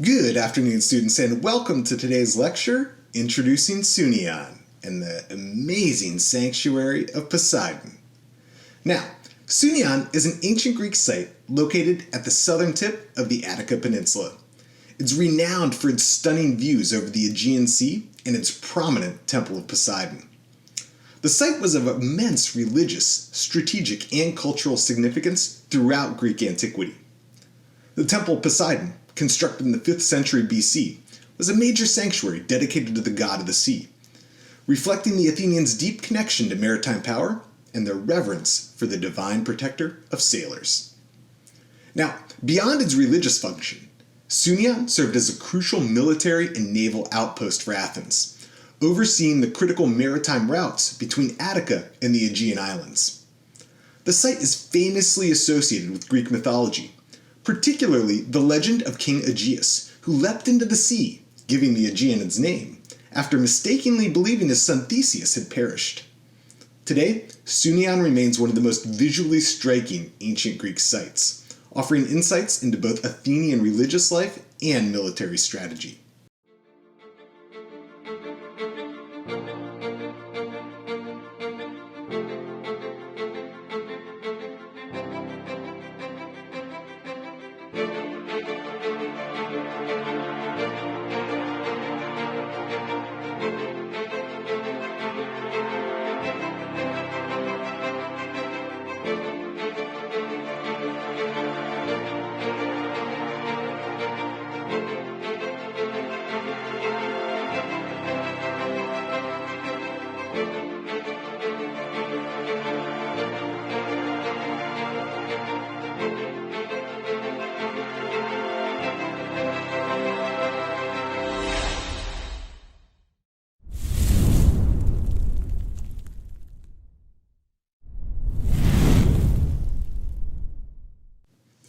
Good afternoon, students, and welcome to today's lecture, Introducing Sounion and the amazing sanctuary of Poseidon. Now, Sounion is an ancient Greek site located at the southern tip of the Attica Peninsula. It's renowned for its stunning views over the Aegean Sea and its prominent Temple of Poseidon. The site was of immense religious, strategic, and cultural significance throughout Greek antiquity. The Temple of Poseidon, constructed in the 5th century BC, was a major sanctuary dedicated to the god of the sea, reflecting the Athenians' deep connection to maritime power and their reverence for the divine protector of sailors. Now, beyond its religious function, Sounion served as a crucial military and naval outpost for Athens, overseeing the critical maritime routes between Attica and the Aegean islands. The site is famously associated with Greek mythology, particularly the legend of King Aegeus, who leapt into the sea, giving the Aegean its name, after mistakenly believing his son Theseus had perished. Today, Sounion remains one of the most visually striking ancient Greek sites, offering insights into both Athenian religious life and military strategy.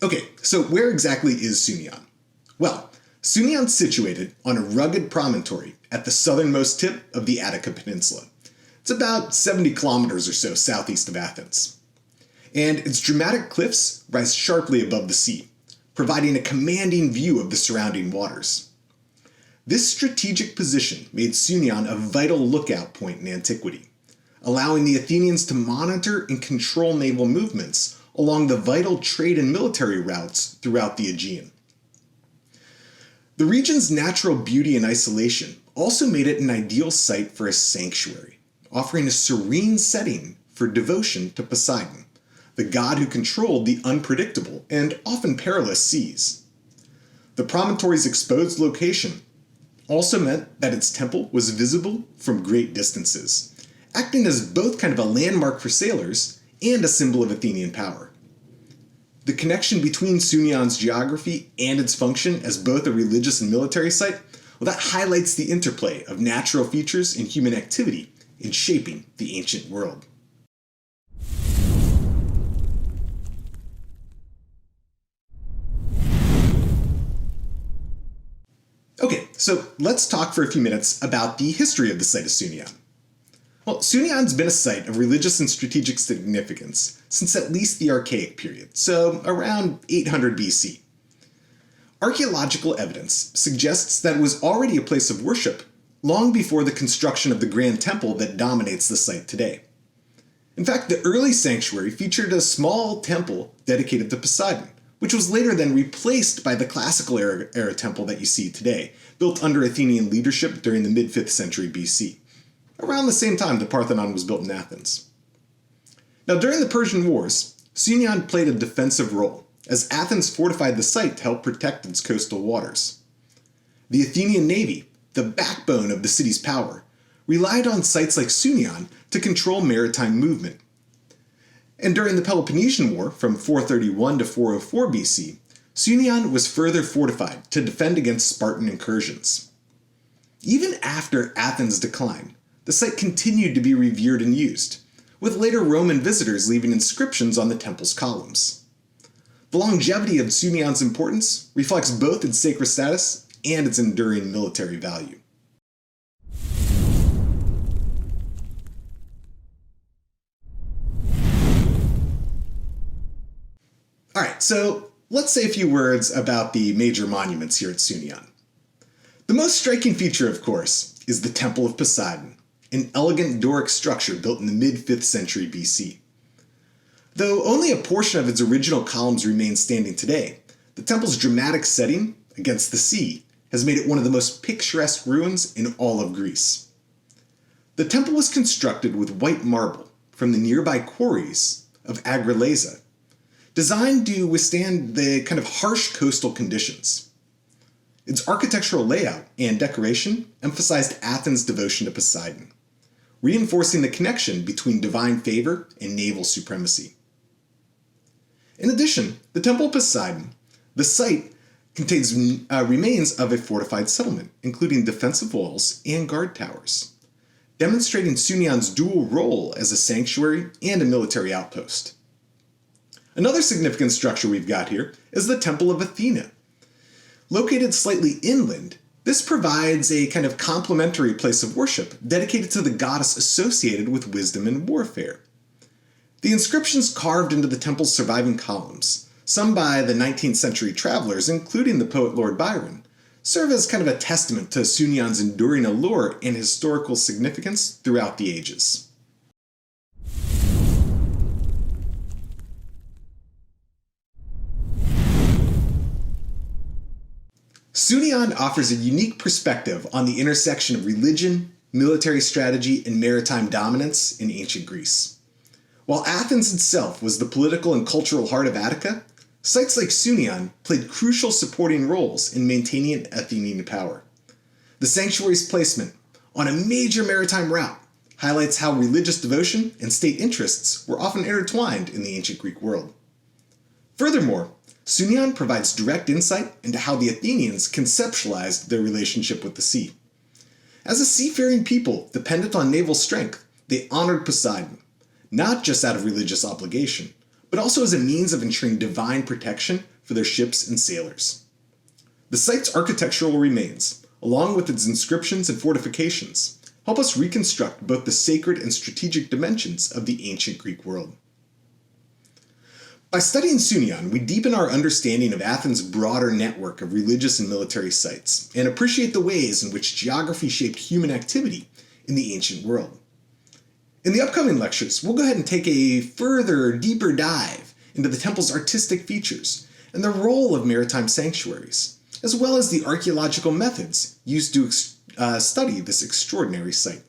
Okay, so where exactly is Sounion? Well, Sounion's situated on a rugged promontory at the southernmost tip of the Attica Peninsula. It's about 70 kilometers or so southeast of Athens. And its dramatic cliffs rise sharply above the sea, providing a commanding view of the surrounding waters. This strategic position made Sounion a vital lookout point in antiquity, allowing the Athenians to monitor and control naval movements along the vital trade and military routes throughout the Aegean. The region's natural beauty and isolation also made it an ideal site for a sanctuary, offering a serene setting for devotion to Poseidon, the god who controlled the unpredictable and often perilous seas. The promontory's exposed location also meant that its temple was visible from great distances, acting as both kind of a landmark for sailors and a symbol of Athenian power. The connection between Sounion's geography and its function as both a religious and military site, well, that highlights the interplay of natural features and human activity in shaping the ancient world. Okay, so let's talk for a few minutes about the history of the site of Sounion. Well, Sounion's been a site of religious and strategic significance since at least the Archaic period, so around 800 BC. Archaeological evidence suggests that it was already a place of worship long before the construction of the grand temple that dominates the site today. In fact, the early sanctuary featured a small temple dedicated to Poseidon, which was later then replaced by the classical era temple that you see today, built under Athenian leadership during the mid-5th century BC. Around the same time the Parthenon was built in Athens. Now, during the Persian Wars, Sounion played a defensive role, as Athens fortified the site to help protect its coastal waters. The Athenian navy, the backbone of the city's power, relied on sites like Sounion to control maritime movement. And during the Peloponnesian War, from 431 to 404 BC, Sounion was further fortified to defend against Spartan incursions. Even after Athens' decline, the site continued to be revered and used, with later Roman visitors leaving inscriptions on the temple's columns. The longevity of Sounion's importance reflects both its sacred status and its enduring military value. Alright, so let's say a few words about the major monuments here at Sounion. The most striking feature, of course, is the Temple of Poseidon, an elegant Doric structure built in the mid-5th century BC. Though only a portion of its original columns remain standing today, the temple's dramatic setting against the sea has made it one of the most picturesque ruins in all of Greece. The temple was constructed with white marble from the nearby quarries of Agraleza, designed to withstand the kind of harsh coastal conditions. Its architectural layout and decoration emphasized Athens' devotion to Poseidon, reinforcing the connection between divine favor and naval supremacy. In addition, the Temple of Poseidon, the site contains remains of a fortified settlement, including defensive walls and guard towers, demonstrating Sounion's dual role as a sanctuary and a military outpost. Another significant structure we've got here is the Temple of Athena. Located slightly inland, this provides a kind of complementary place of worship dedicated to the goddess associated with wisdom and warfare. The inscriptions carved into the temple's surviving columns, some by the 19th century travelers, including the poet Lord Byron, serve as kind of a testament to Sounion's enduring allure and historical significance throughout the ages. Sounion offers a unique perspective on the intersection of religion, military strategy, and maritime dominance in ancient Greece. While Athens itself was the political and cultural heart of Attica, sites like Sounion played crucial supporting roles in maintaining Athenian power. The sanctuary's placement on a major maritime route highlights how religious devotion and state interests were often intertwined in the ancient Greek world. Furthermore, Sounion provides direct insight into how the Athenians conceptualized their relationship with the sea. As a seafaring people dependent on naval strength, they honored Poseidon, not just out of religious obligation, but also as a means of ensuring divine protection for their ships and sailors. The site's architectural remains, along with its inscriptions and fortifications, help us reconstruct both the sacred and strategic dimensions of the ancient Greek world. By studying Sounion, we deepen our understanding of Athens' broader network of religious and military sites, and appreciate the ways in which geography shaped human activity in the ancient world. In the upcoming lectures, we'll go ahead and take a further, deeper dive into the temple's artistic features and the role of maritime sanctuaries, as well as the archaeological methods used to study this extraordinary site.